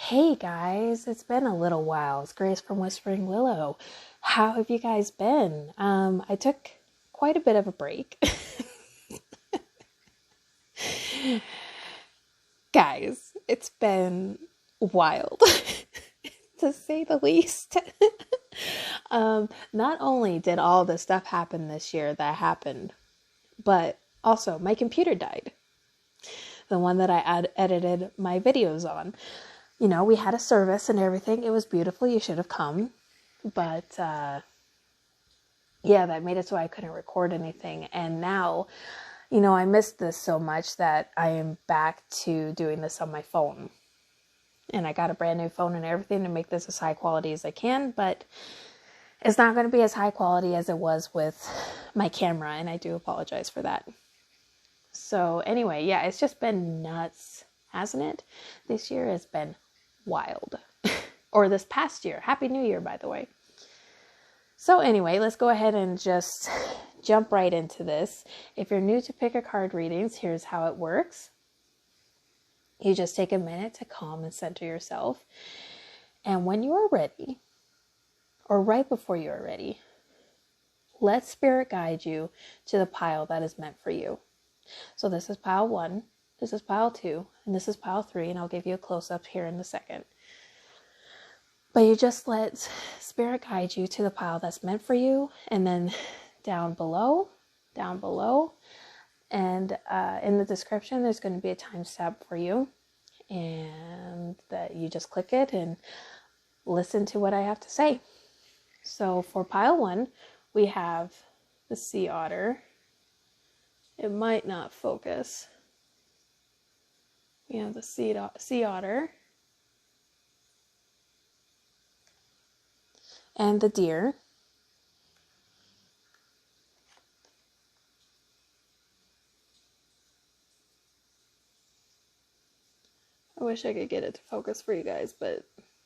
Hey guys, it's been a little while. It's Grace from Whispering Willow. How have you guys been? I took quite a bit of a break. Guys, it's been wild, to say the least. Not only did all the stuff happen this year that happened, but also my computer died. The one that I edited my videos on. You know, we had a service and everything. It was beautiful. You should have come. But, yeah, that made it so I couldn't record anything. And now, you know, I missed this so much that I am back to doing this on my phone. And I got a brand new phone and everything to make this as high quality as I can. But it's not going to be as high quality as it was with my camera. And I do apologize for that. So anyway, yeah, it's just been nuts, hasn't it? This year has been wild. Or this past year. Happy New Year, by the way. So anyway, let's go ahead and just jump right into this. If you're new to pick a card readings, here's how it works. You just take a minute to calm and center yourself. And when you are ready, or right before you are ready, let Spirit guide you to the pile that is meant for you. So this is pile 1, this is pile 2, and this is pile 3, and I'll give you a close-up here in a second. But you just let Spirit guide you to the pile that's meant for you, and then down below, and in the description there's going to be a timestamp for you, and that you just click it and listen to what I have to say. So for pile 1, we have the sea otter. It might not focus. We have the sea otter. And the deer. I wish I could get it to focus for you guys, but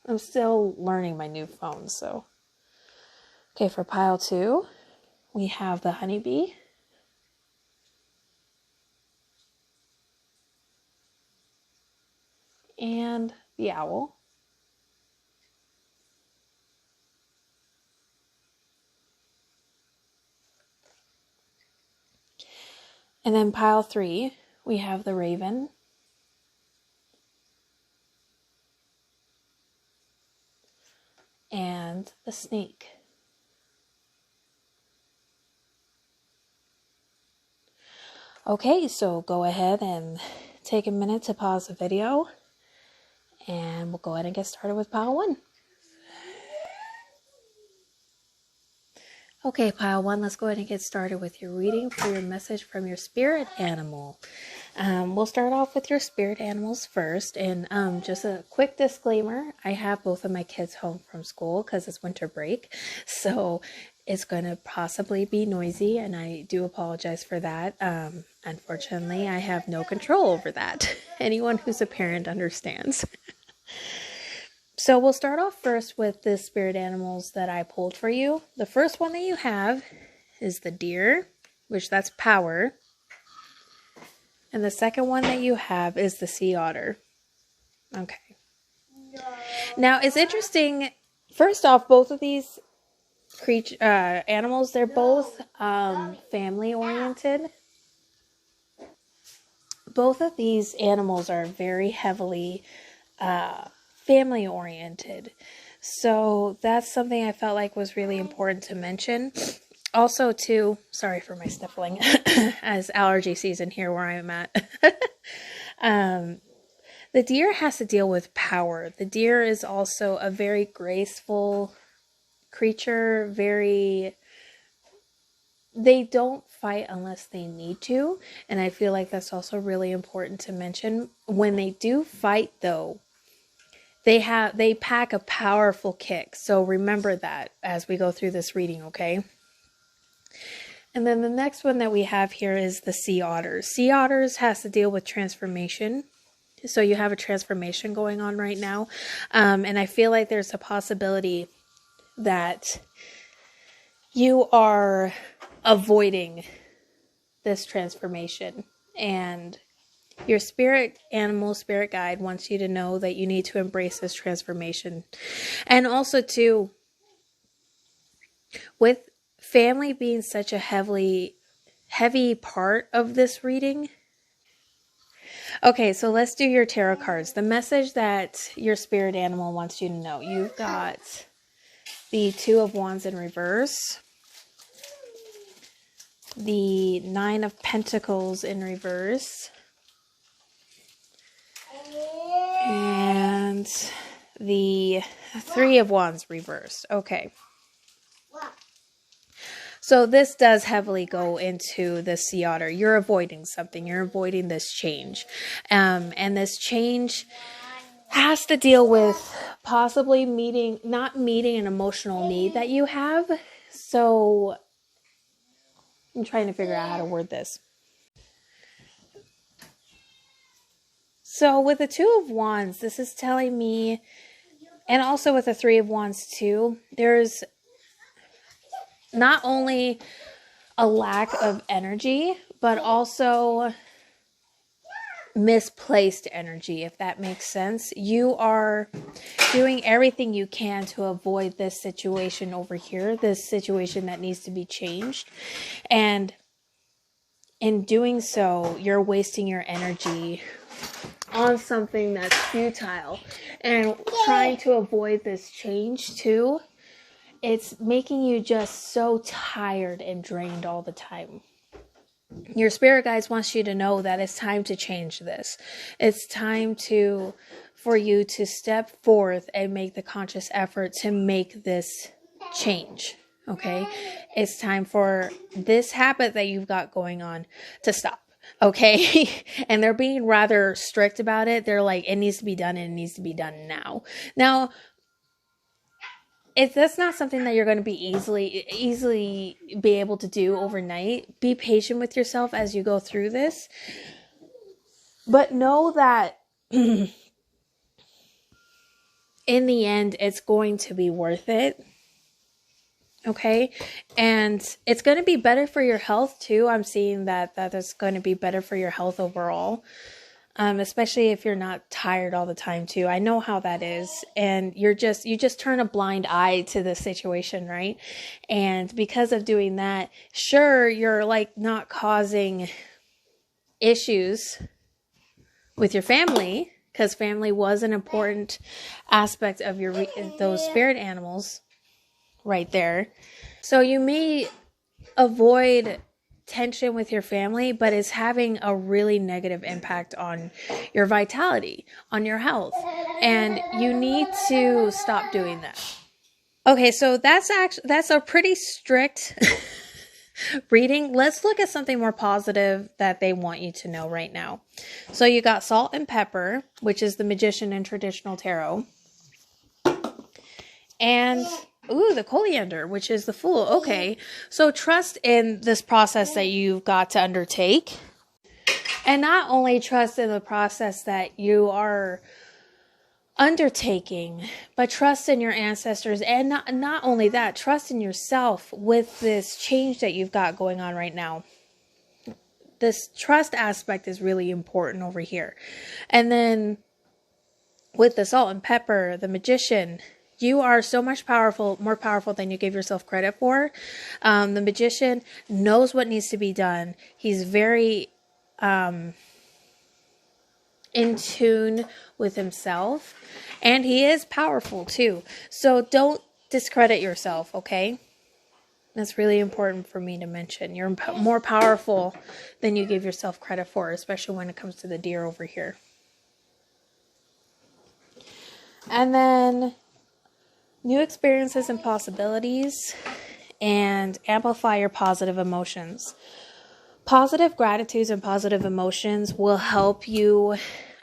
I'm still learning my new phone, so. Okay, for pile 2, we have the honeybee. And the owl. And then pile 3, we have the raven. And the snake. Okay, so go ahead and take a minute to pause the video. And we'll go ahead and get started with pile 1. Okay, pile 1, let's go ahead and get started with your reading for your message from your spirit animal. We'll start off with your spirit animals first. And just a quick disclaimer, I have both of my kids home from school because it's winter break. So it's going to possibly be noisy, and I do apologize for that. Unfortunately, I have no control over that. Anyone who's a parent understands. So we'll start off first with the spirit animals that I pulled for you. The first one that you have is the deer, which that's power. And the second one that you have is the sea otter. Okay. Now it's interesting. First off, both of these animals, they're both family oriented. Both of these animals are very heavily family oriented. So that's something I felt like was really important to mention. Also too, sorry for my sniffling, as allergy season here where I'm at. The deer has to deal with power. The deer is also a very graceful creature, they don't fight unless they need to. And I feel like that's also really important to mention. When they do fight though, they pack a powerful kick. So remember that as we go through this reading, okay? And then the next one that we have here is the sea otters. Sea otters has to deal with transformation. So you have a transformation going on right now. And I feel like there's a possibility that you are avoiding this transformation. And Your spirit animal, spirit guide wants you to know that you need to embrace this transformation. And also too, with family being such a heavy part of this reading. Okay, so let's do your tarot cards. The message that your spirit animal wants you to know. You've got the Two of Wands in reverse, the Nine of Pentacles in reverse, and the Three of Wands reversed. Okay. So this does heavily go into the sea otter. You're avoiding something. You're avoiding this change. And this change has to deal with possibly not meeting an emotional need that you have. So I'm trying to figure out how to word this. So with the Two of Wands, this is telling me, and also with the Three of Wands too, there's not only a lack of energy, but also misplaced energy, if that makes sense. You are doing everything you can to avoid this situation over here, this situation that needs to be changed. And in doing so, you're wasting your energy on something that's futile. And trying to avoid this change too, it's making you just so tired and drained all the time. Your spirit guides wants you to know that it's time to change this. It's time for you to step forth and make the conscious effort to make this change. Okay? It's time for this habit that you've got going on to stop. Okay? And they're being rather strict about it. They're like, it needs to be done and it needs to be done now. Now, if that's not something that you're going to be easily be able to do overnight, be patient with yourself as you go through this. But know that in the end, it's going to be worth it. Okay? And it's going to be better for your health too. I'm seeing that it's going to be better for your health overall. Especially if you're not tired all the time too. I know how that is. And you just turn a blind eye to the situation, right? And because of doing that, sure, you're like not causing issues with your family, because family was an important aspect of those spirit animals right there. So you may avoid tension with your family, but it's having a really negative impact on your vitality, on your health, and you need to stop doing that. Okay, so that's a pretty strict reading. Let's look at something more positive that they want you to know right now. So you got salt and pepper, which is the magician in traditional tarot, and the coriander, which is the fool. Okay, so trust in this process that you've got to undertake. And not only trust in the process that you are undertaking, but trust in your ancestors. And not only that, trust in yourself with this change that you've got going on right now. This trust aspect is really important over here. And then with the salt and pepper, the magician, you are so much more powerful than you give yourself credit for. The magician knows what needs to be done. He's very in tune with himself, and he is powerful too. So don't discredit yourself, okay? That's really important for me to mention. You're more powerful than you give yourself credit for, especially when it comes to the deer over here. And then new experiences and possibilities, and amplify your positive emotions. Positive gratitudes and positive emotions will help you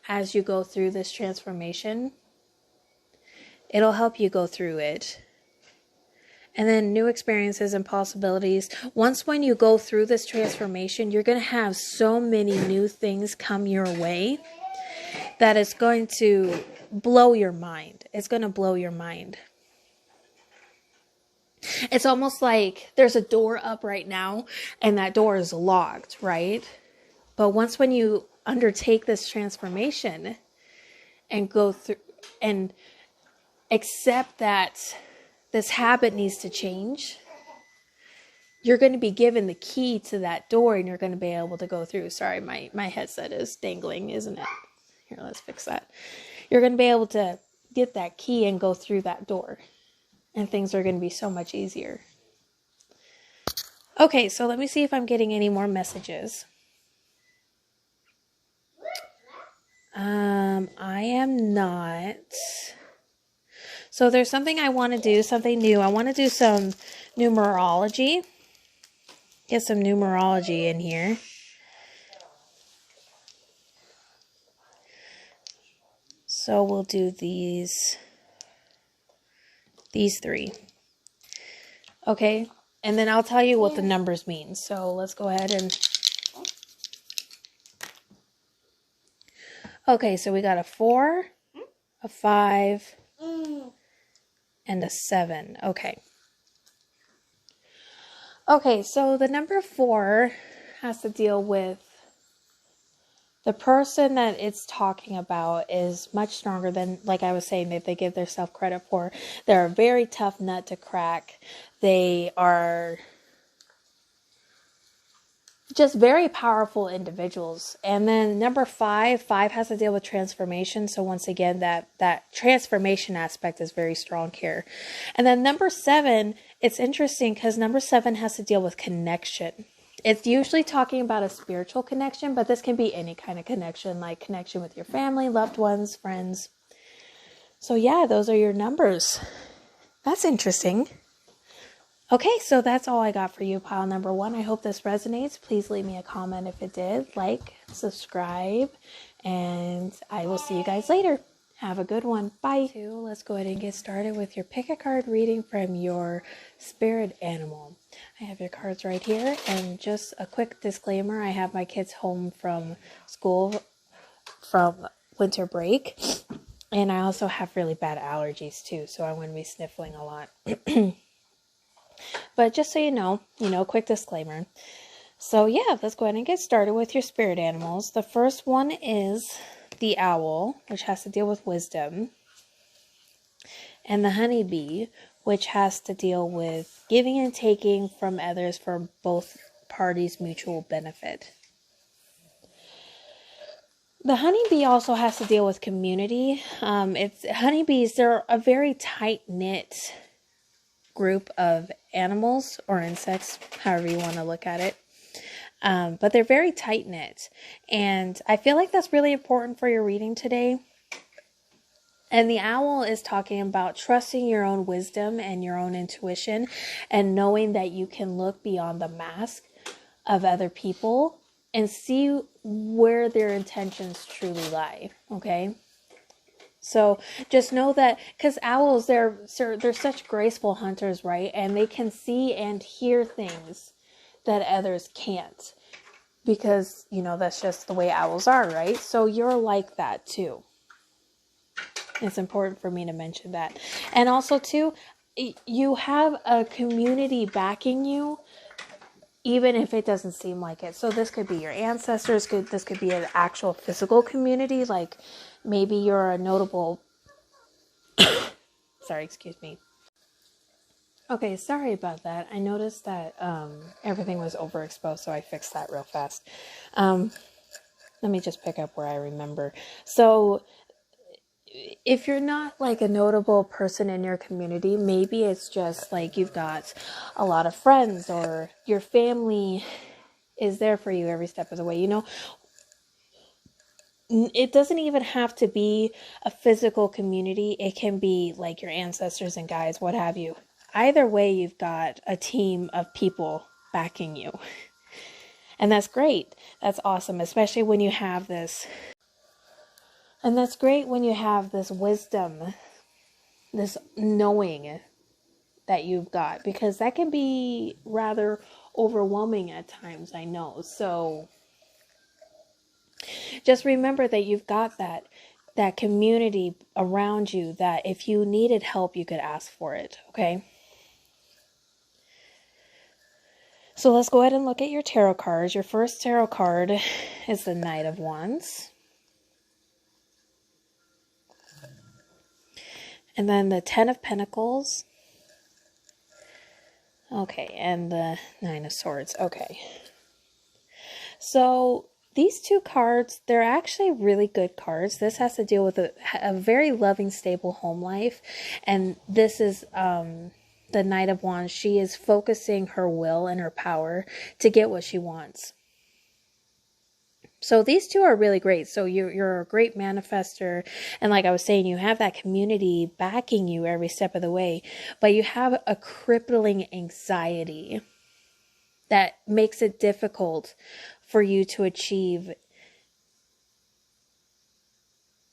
as you go through this transformation. It'll help you go through it. And then new experiences and possibilities. When you go through this transformation, you're going to have so many new things come your way that it's going to blow your mind. It's going to blow your mind. It's almost like there's a door up right now and that door is locked, right? But when you undertake this transformation and go through and accept that this habit needs to change, you're going to be given the key to that door and you're going to be able to go through. Sorry, my headset is dangling, isn't it? Here, let's fix that. You're going to be able to get that key and go through that door. And things are going to be so much easier. Okay, so let me see if I'm getting any more messages. I am not. So there's something I want to do, something new. I want to do some numerology. Get some numerology in here. So we'll do these three. Okay, and then I'll tell you what the numbers mean. So let's go ahead and... Okay, so we got a 4, a 5, and a 7. Okay. Okay, so the number 4 has to deal with the person that it's talking about is much stronger than, like I was saying, that they give themselves credit for. They're a very tough nut to crack. They are just very powerful individuals. And then number 5 has to deal with transformation. So once again, that transformation aspect is very strong here. And then number 7, it's interesting because number 7 has to deal with connection. It's usually talking about a spiritual connection, but this can be any kind of connection, like connection with your family, loved ones, friends. So yeah, those are your numbers. That's interesting. Okay, so that's all I got for you, pile number 1. I hope this resonates. Please leave me a comment if it did. Like, subscribe, and I will see you guys later. Have a good one. Bye. Let's go ahead and get started with your pick a card reading from your spirit animal. I have your cards right here, and just a quick disclaimer. I have my kids home from school from winter break, and I also have really bad allergies too, so I'm going to be sniffling a lot. But just so you know, quick disclaimer. So yeah, let's go ahead and get started with your spirit animals. The first one is the owl, which has to deal with wisdom. And the honeybee, which has to deal with giving and taking from others for both parties' mutual benefit. The honeybee also has to deal with community. Honeybees, they're a very tight-knit group of animals or insects, however you want to look at it. But they're very tight-knit. And I feel like that's really important for your reading today. And the owl is talking about trusting your own wisdom and your own intuition and knowing that you can look beyond the mask of other people and see where their intentions truly lie. Okay? So just know that, because owls, they're such graceful hunters, right? And they can see and hear things that others can't, because, that's just the way owls are, right? So you're like that too. It's important for me to mention that. And also too, you have a community backing you, even if it doesn't seem like it. So this could be your ancestors, this could be an actual physical community, like maybe you're a notable... Sorry, excuse me. Okay, sorry about that. I noticed that everything was overexposed, so I fixed that real fast. Let me just pick up where I remember. So if you're not like a notable person in your community, maybe it's just like you've got a lot of friends or your family is there for you every step of the way. It doesn't even have to be a physical community. It can be like your ancestors and guides, what have you. Either way, you've got a team of people backing you. And that's great. That's awesome, especially when you have this. And that's great when you have this wisdom, this knowing that you've got, because that can be rather overwhelming at times, I know. So just remember that you've got that community around you, that if you needed help, you could ask for it, okay? So let's go ahead and look at your tarot cards. Your first tarot card is the Knight of Wands. And then the Ten of Pentacles. Okay, and the Nine of Swords. Okay. So these two cards, they're actually really good cards. This has to deal with a very loving, stable home life. And this is the Knight of Wands. She is focusing her will and her power to get what she wants. So these two are really great. So you're a great manifester. And like I was saying, you have that community backing you every step of the way. But you have a crippling anxiety that makes it difficult for you to achieve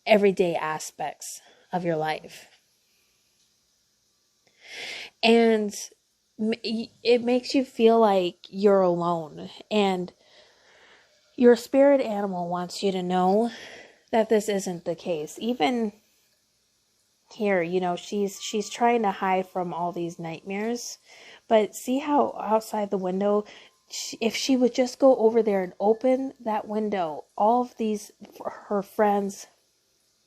everyday aspects of your life. And it makes you feel like you're alone. And your spirit animal wants you to know that this isn't the case. Even here, you know, she's trying to hide from all these nightmares. But see how outside the window, if she would just go over there and open that window, all of these, her friends,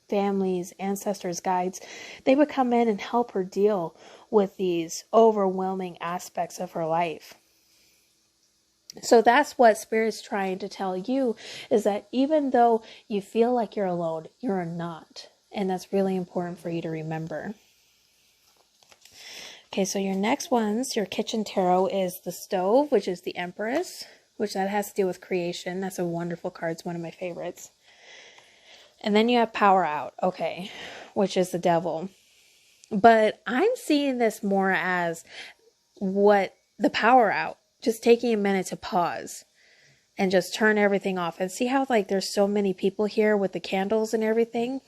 families, ancestors, guides, they would come in and help her deal with these overwhelming aspects of her life. So that's what Spirit's trying to tell you, is that even though you feel like you're alone, you're not. And that's really important for you to remember. Okay, so your next ones, your kitchen tarot, is the Stove, which is the Empress, which that has to do with creation. That's a wonderful card. It's one of my favorites. And then you have Power Out, okay, which is the Devil. But I'm seeing this more as what the power out. Just taking a minute to pause and just turn everything off. And see how like there's so many people here with the candles and everything?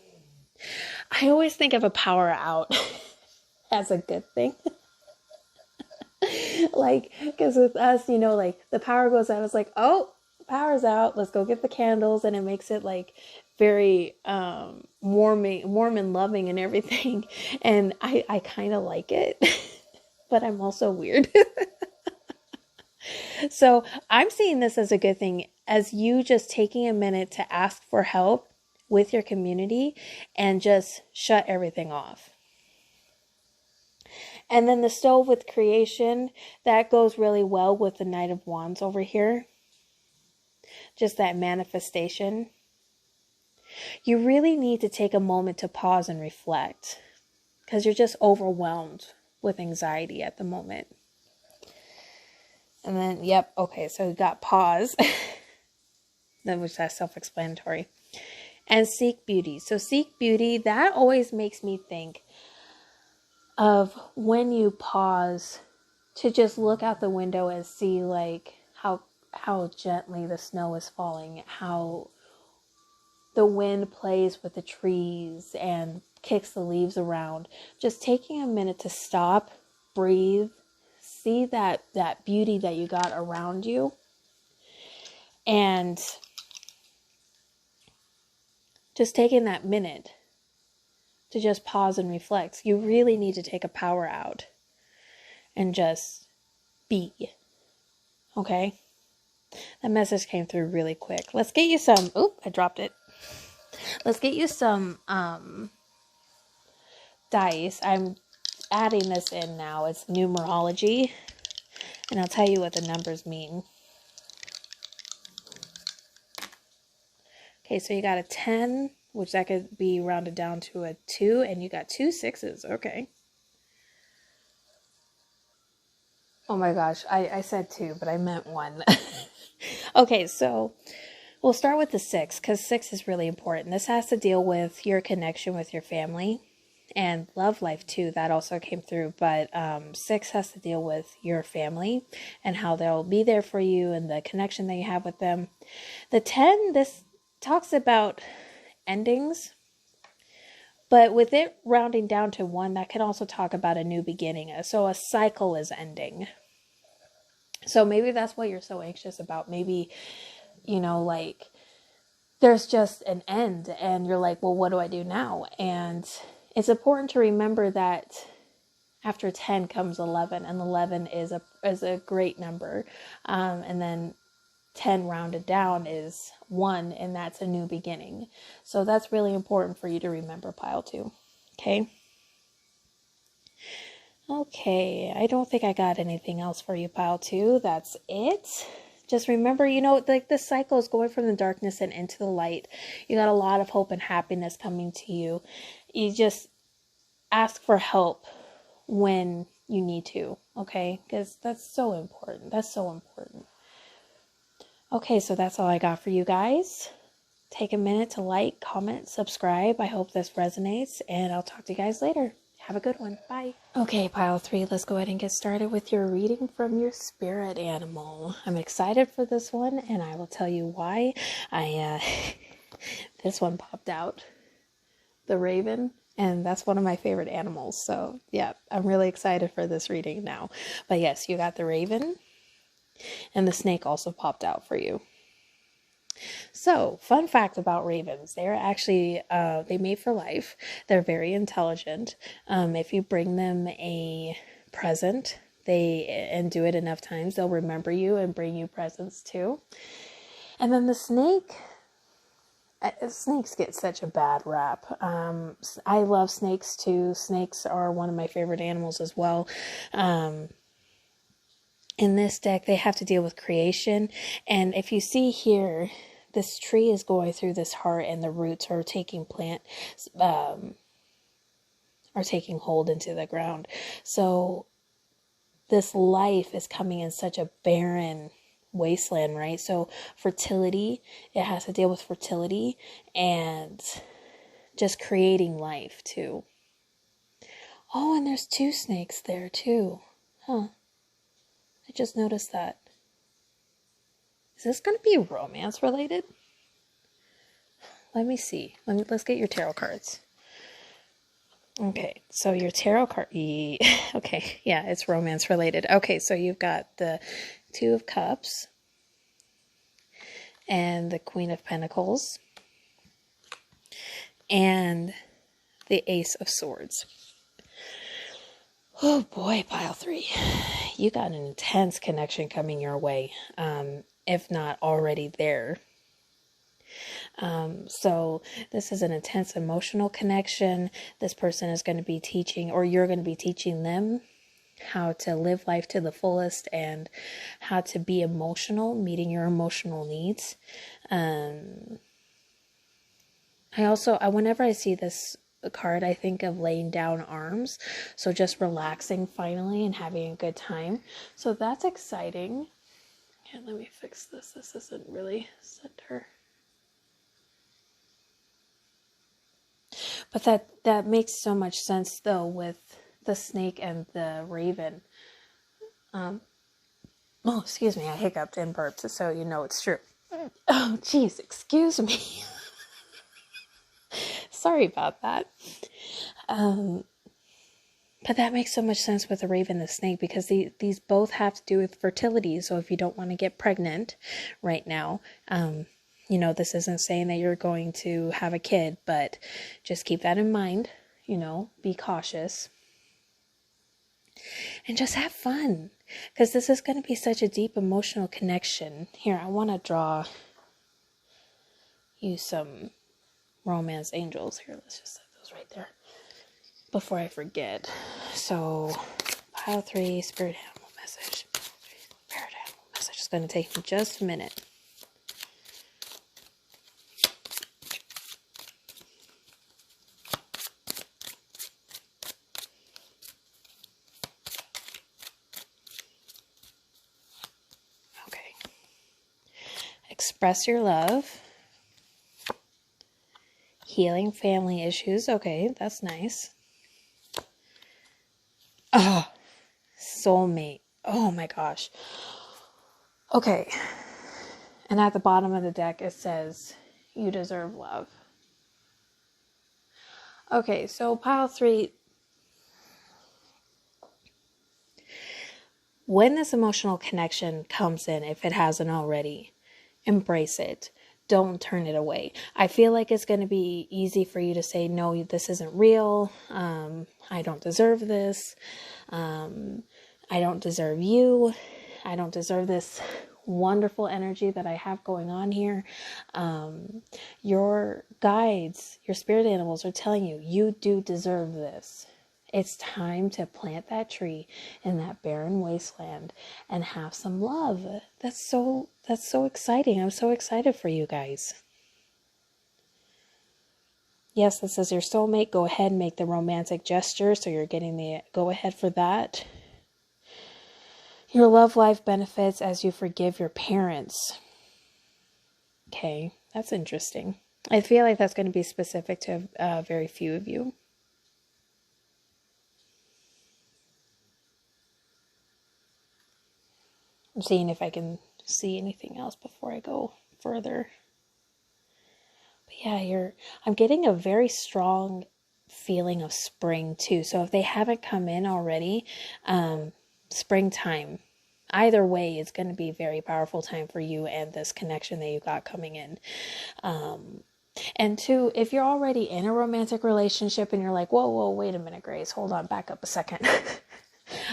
I always think of a power out as a good thing. Like, because with us, you know, like the power goes out. It's like, oh, power's out. Let's go get the candles. And it makes it like very warm and loving and everything. And I kind of like it. But I'm also weird. So I'm seeing this as a good thing, as you just taking a minute to ask for help with your community and just shut everything off. And then the Stove with creation, that goes really well with the Knight of Wands over here. Just that manifestation. You really need to take a moment to pause and reflect, because you're just overwhelmed with anxiety at the moment. And then, yep, okay, so we got pause, which that's self-explanatory. And Seek Beauty. So Seek Beauty, that always makes me think of when you pause to just look out the window and see like how gently the snow is falling, how the wind plays with the trees and kicks the leaves around. Just taking a minute to stop, breathe, see that beauty that you got around you, and just taking that minute to just pause and reflect. You really need to take a power out and just be. Okay? That message came through really quick. Let's get you some, I dropped it. Let's get you some dice. I'm adding this in now. It's numerology. And I'll tell you what the numbers mean. Okay, so you got a 10, which that could be rounded down to a 2, and you got 2 6s. Okay. Oh my gosh, I said 2, but I meant 1. Okay, so we'll start with the 6, because 6 is really important. This has to deal with your connection with your family and love life too. That also came through, but 6 has to deal with your family and how they'll be there for you and the connection that you have with them. The 10, this talks about endings, but with it rounding down to 1, that can also talk about a new beginning. So a cycle is ending. So maybe that's what you're so anxious about. Maybe, you know, like there's just an end and you're like, well, what do I do now? And it's important to remember that After 10 comes 11, and 11 is a great number. And then 10 rounded down is 1, and that's a new beginning. So that's really important for you to remember, pile 2. Okay? Okay, I don't think I got anything else for you, pile 2. That's it. Just remember, like this cycle is going from the darkness and into the light. You got a lot of hope and happiness coming to you. You just ask for help when you need to, okay? Because that's so important. That's so important. Okay, so that's all I got for you guys. Take a minute to like, comment, subscribe. I hope this resonates, and I'll talk to you guys later. Have a good one. Bye. Okay, pile 3, let's go ahead and get started with your reading from your spirit animal. I'm excited for this one, and I will tell you why. This one popped out. The raven. And that's one of my favorite animals. So yeah, I'm really excited for this reading now. But yes, you got the raven, and the snake also popped out for you. So, fun fact about ravens. They're actually, they mate for life. They're very intelligent. If you bring them a present, and do it enough times, they'll remember you and bring you presents too. And then the snake, snakes get such a bad rap. I love snakes too. Snakes are one of my favorite animals as well. In this deck, they have to deal with creation. And if you see here, this tree is going through this heart, and the roots are taking taking hold into the ground. So this life is coming in such a barren wasteland, right? So fertility, it has to deal with fertility and just creating life too. Oh, and there's 2 snakes there too. Huh. I just noticed that. Is this going to be romance related? Let me see. Let's get your tarot cards. Okay, so your tarot card. Okay, yeah, it's romance related. Okay, so you've got the 2 of Cups and the Queen of Pentacles and the Ace of Swords. Oh boy, pile 3. You got an intense connection coming your way, if not already there. So this is an intense emotional connection. This person is going to be teaching, or you're going to be teaching them how to live life to the fullest and how to be emotional, meeting your emotional needs. Whenever I see this card, I think of laying down arms. So just relaxing finally and having a good time. So that's exciting. Okay, let me fix this. This isn't really center. But that makes so much sense though with the snake and the raven. Excuse me, I hiccuped and burped, so you know it's true. Oh, geez, excuse me. Sorry about that. But that makes so much sense with the raven and the snake, because these both have to do with fertility. So if you don't want to get pregnant right now, this isn't saying that you're going to have a kid, but just keep that in mind, be cautious. And just have fun, because this is going to be such a deep emotional connection. Here, I want to draw you some romance angels. Here, let's just set those right there before I forget. So, pile 3, spirit animal message. Spirit animal message. It's going to take me just a minute. Express your love. Healing family issues. Okay, that's nice. Oh, soulmate. Oh my gosh. Okay. And at the bottom of the deck, it says, you deserve love. Okay, so pile 3. When this emotional connection comes in, if it hasn't already, embrace it. don't turn it away. I feel like it's going to be easy for you to say, no, this isn't real. I don't deserve this. I don't deserve you. I don't deserve this wonderful energy that I have going on here. Your guides, your spirit animals are telling you, you do deserve this. It's time to plant that tree in that barren wasteland and have some love. That's so exciting. I'm so excited for you guys. Yes, this is your soulmate. Go ahead and make the romantic gesture. So you're getting the go ahead for that. Your love life benefits as you forgive your parents. Okay, that's interesting. I feel like that's going to be specific to very few of you. I'm seeing if I can see anything else before I go further. But yeah, I'm getting a very strong feeling of spring too. So if they haven't come in already, springtime, either way, it's going to be a very powerful time for you and this connection that you got coming in. And two, if you're already in a romantic relationship and you're like, whoa, wait a minute, Grace, hold on, back up a second.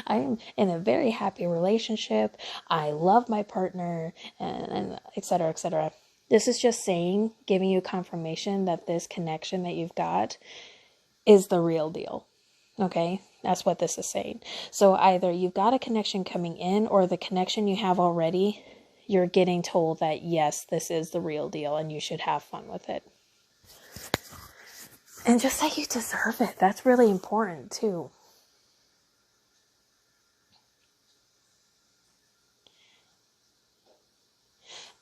I'm in a very happy relationship. I love my partner, and et cetera, et cetera. This is just saying, giving you confirmation that this connection that you've got is the real deal. Okay, that's what this is saying. So either you've got a connection coming in, or the connection you have already, you're getting told that yes, this is the real deal and you should have fun with it. And just say you deserve it. That's really important too.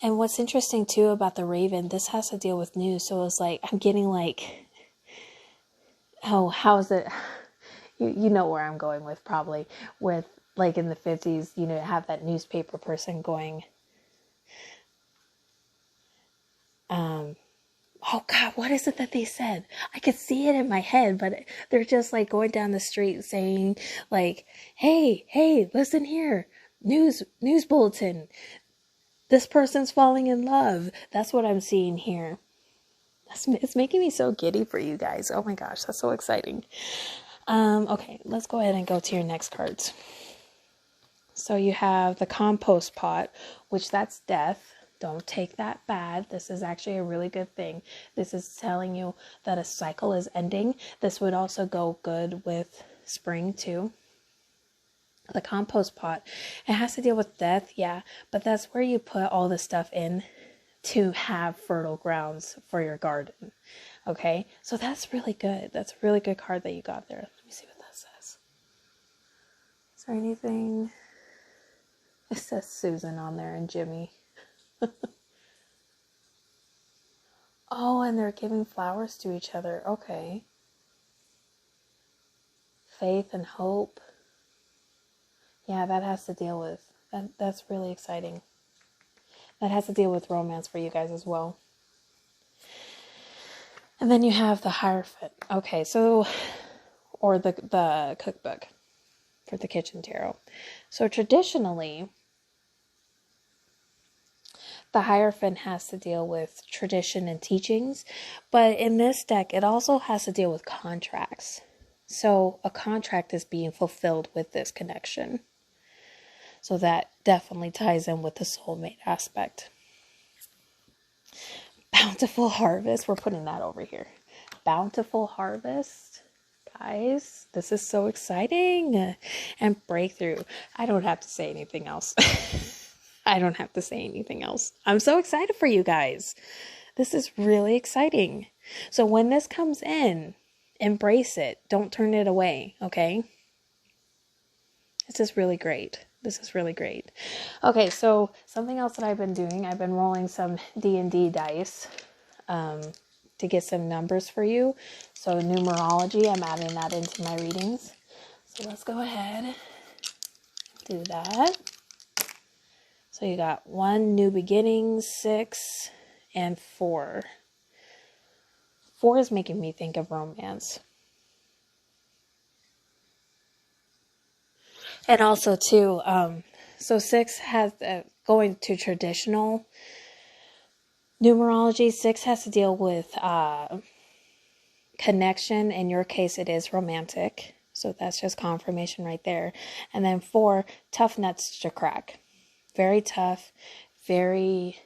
And what's interesting too about the Raven, this has to deal with news. So it's like, I'm getting like, oh, how is it? You know where I'm going with, probably with like in the 50s, have that newspaper person going, oh God, what is it that they said? I could see it in my head, but they're just like going down the street saying like, hey, listen here, news bulletin. This person's falling in love. That's what I'm seeing here. It's making me so giddy for you guys. Oh my gosh, that's so exciting. Okay, let's go ahead and go to your next cards. So you have the compost pot, which that's death. Don't take that bad. This is actually a really good thing. This is telling you that a cycle is ending. This would also go good with spring too. The compost pot, it has to deal with death, yeah, but that's where you put all the stuff in to have fertile grounds for your garden. Okay, so that's really good. That's a really good card that you got there. Let me see what that says. Is there anything? It says Susan on there and Jimmy. Oh, and they're giving flowers to each other. Okay. Faith and hope. Yeah, that has to deal with, that's really exciting. That has to deal with romance for you guys as well. And then you have the Hierophant. Okay, so, or the cookbook for the kitchen tarot. So traditionally, the Hierophant has to deal with tradition and teachings, but in this deck, it also has to deal with contracts. So a contract is being fulfilled with this connection. So that definitely ties in with the soulmate aspect. Bountiful harvest. We're putting that over here. Bountiful harvest. Guys, this is so exciting. And breakthrough. I don't have to say anything else. I don't have to say anything else. I'm so excited for you guys. This is really exciting. So when this comes in, embrace it. Don't turn it away, okay? This is really great. This is really great. Okay, so something else that I've been doing, I've been rolling some D&D dice to get some numbers for you. So numerology, I'm adding that into my readings. So let's go ahead and do that. So you got 1, new beginnings, 6, and 4. 4 is making me think of romance. And also too, so 6 has going to traditional. Numerology 6 has to deal with connection. In your case, it is romantic. So that's just confirmation right there. And then 4, tough nuts to crack. Very tough, very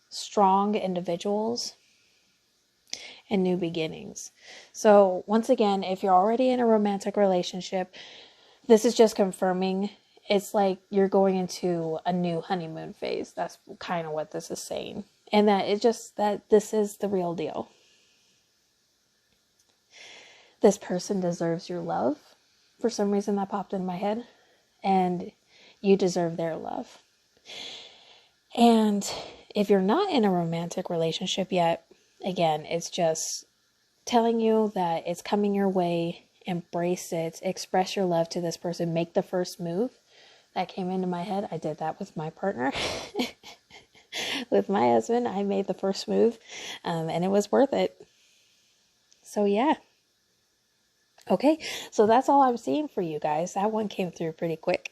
strong individuals and new beginnings. So once again, if you're already in a romantic relationship, this is just confirming. It's like you're going into a new honeymoon phase. That's kind of what this is saying. And that this is the real deal. This person deserves your love. For some reason that popped in my head. And you deserve their love. And if you're not in a romantic relationship yet, again, it's just telling you that it's coming your way. Embrace it. Express your love to this person. Make the first move. That came into my head. I did that with my partner. With my husband, I made the first move. And it was worth it. So yeah. Okay, so that's all I'm seeing for you guys. That one came through pretty quick.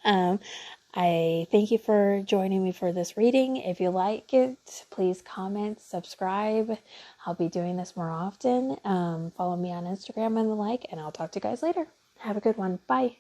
I thank you for joining me for this reading. If you like it, please comment, subscribe. I'll be doing this more often. Follow me on Instagram and the like, and I'll talk to you guys later. Have a good one. Bye.